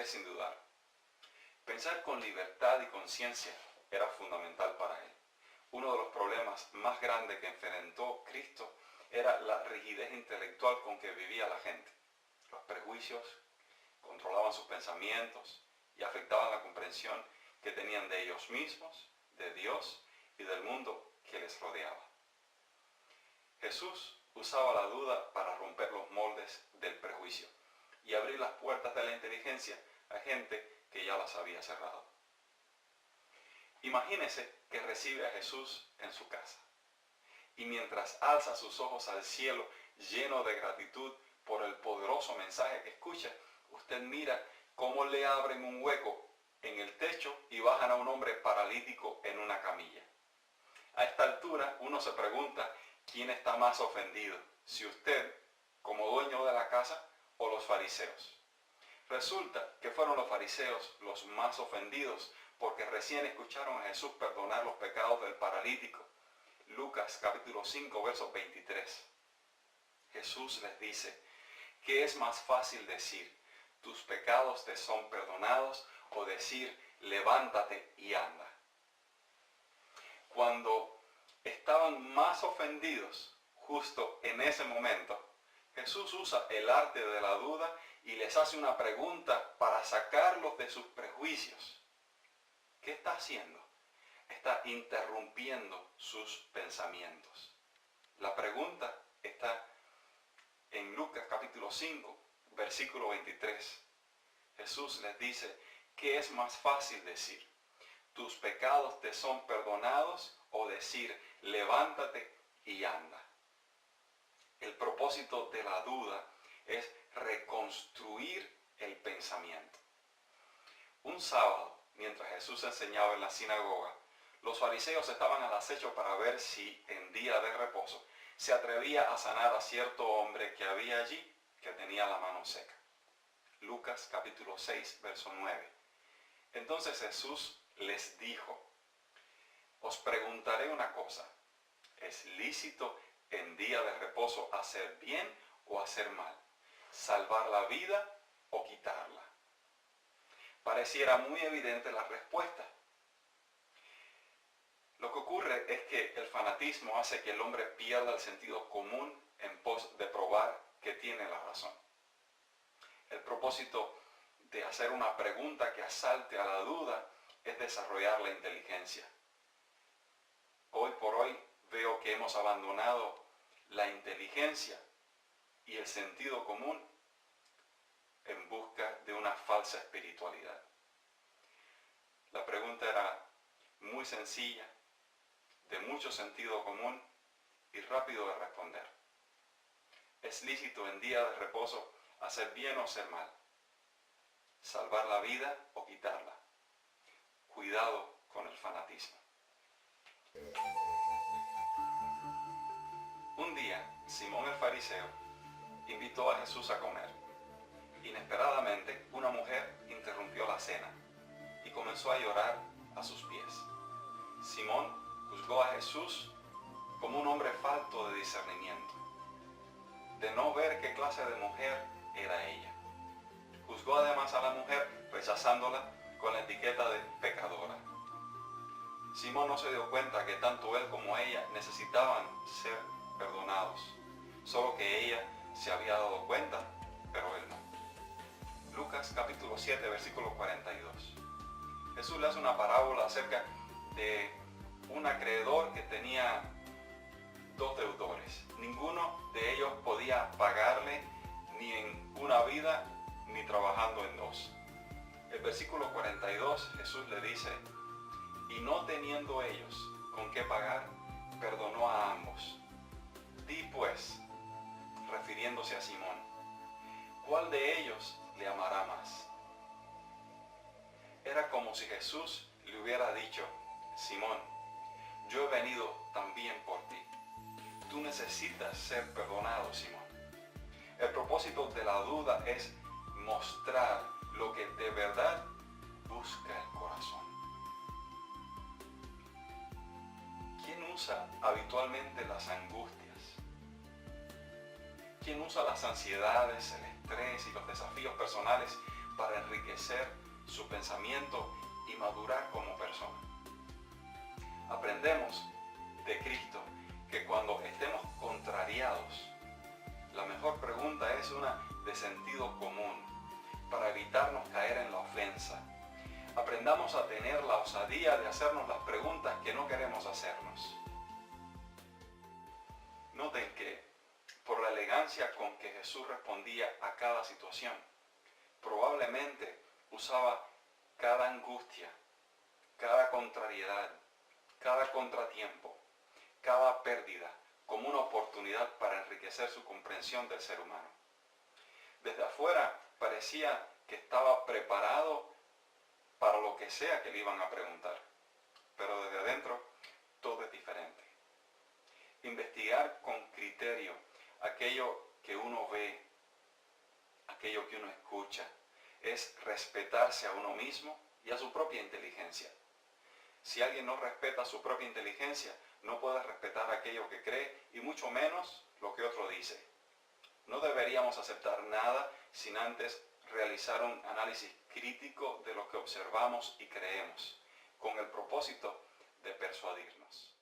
sin dudar. Pensar con libertad y conciencia era fundamental para él. Uno de los problemas más grandes que enfrentó Cristo era la rigidez intelectual con que vivía la gente. Los prejuicios controlaban sus pensamientos y afectaban la comprensión que tenían de ellos mismos, de Dios y del mundo que les rodeaba. Jesús usaba la duda para romper los moldes del prejuicio y abrir las puertas de la inteligencia a gente que ya las había cerrado. Imagínese que recibe a Jesús en su casa y mientras alza sus ojos al cielo lleno de gratitud por el poderoso mensaje que escucha, usted mira cómo le abren un hueco en el techo y bajan a un hombre paralítico en una camilla. A esta altura uno se pregunta quién está más ofendido, si usted como dueño de la casa o los fariseos. Resulta que fueron los fariseos los más ofendidos porque recién escucharon a Jesús perdonar los pecados del paralítico. Lucas capítulo 5 verso 23. Jesús les dice, ¿qué es más fácil decir? ¿Tus pecados te son perdonados? O decir, levántate y anda. Cuando estaban más ofendidos, justo en ese momento, Jesús usa el arte de la duda y les hace una pregunta para sacarlos de sus prejuicios. ¿Qué está haciendo? Está interrumpiendo sus pensamientos. La pregunta está en Lucas capítulo 5, versículo 23. Jesús les dice, ¿qué es más fácil decir? ¿Tus pecados te son perdonados? O decir, levántate y anda. El propósito de la duda es reconstruir el pensamiento. Un sábado, mientras Jesús enseñaba en la sinagoga, los fariseos estaban al acecho para ver si en día de reposo se atrevía a sanar a cierto hombre que había allí, que tenía la mano seca. Lucas capítulo 6, verso 9. Entonces Jesús les dijo, os preguntaré una cosa, ¿es lícito en día de reposo hacer bien o hacer mal? ¿Salvar la vida o quitarla? Pareciera muy evidente la respuesta. Lo que ocurre es que el fanatismo hace que el hombre pierda el sentido común en pos de probar que tiene la razón. El propósito de hacer una pregunta que asalte a la duda es desarrollar la inteligencia. Hoy por hoy veo que hemos abandonado la inteligencia y el sentido común en busca de una falsa espiritualidad. La pregunta era muy sencilla, de mucho sentido común y rápido de responder. ¿Es lícito en día de reposo hacer bien o hacer mal? ¿Salvar la vida o quitarla? Cuidado con el fanatismo. Un día, Simón el fariseo invitó a Jesús a comer. Inesperadamente, una mujer interrumpió la cena y comenzó a llorar a sus pies. Simón juzgó a Jesús como un hombre falto de discernimiento, de no ver qué clase de mujer era ella. Juzgó además a la mujer rechazándola con la etiqueta de pecadora. Simón no se dio cuenta que tanto él como ella necesitaban ser perdonados, solo que ella se había dado cuenta, pero él no. Lucas capítulo 7, versículo 42. Jesús le hace una parábola acerca de un acreedor que tenía dos deudores. Ninguno de ellos podía pagarle ni en una vida ni trabajando en dos. El versículo 42, Jesús le dice, y no teniendo ellos con qué pagar, perdonó a ambos. Di pues, refiriéndose a Simón, ¿cuál de ellos le amará más? Era como si Jesús le hubiera dicho, Simón, yo he venido también por ti. Tú necesitas ser perdonado, Simón. El propósito de la duda es mostrar lo que de verdad busca el corazón. ¿Quién usa habitualmente las angustias? ¿Quién usa las ansiedades, el estrés y los desafíos personales para enriquecer su pensamiento y madurar como persona. Aprendemos de Cristo que cuando estemos contrariados, la mejor pregunta es una de sentido común para evitarnos caer en la ofensa. Aprendamos a tener la osadía de hacernos las preguntas que no queremos hacernos. Noten que por la elegancia con que Jesús respondía a cada situación, probablemente usaba cada angustia, cada contrariedad, cada contratiempo, cada pérdida como una oportunidad para enriquecer su comprensión del ser humano. Desde afuera parecía que estaba preparado para lo que sea que le iban a preguntar, pero desde adentro todo es diferente. Investigar con criterio aquello que uno ve, aquello que uno escucha, es respetarse a uno mismo y a su propia inteligencia. Si alguien no respeta su propia inteligencia, no puede respetar aquello que cree y mucho menos lo que otro dice. No deberíamos aceptar nada sin antes realizar un análisis crítico de lo que observamos y creemos, con el propósito de persuadirnos.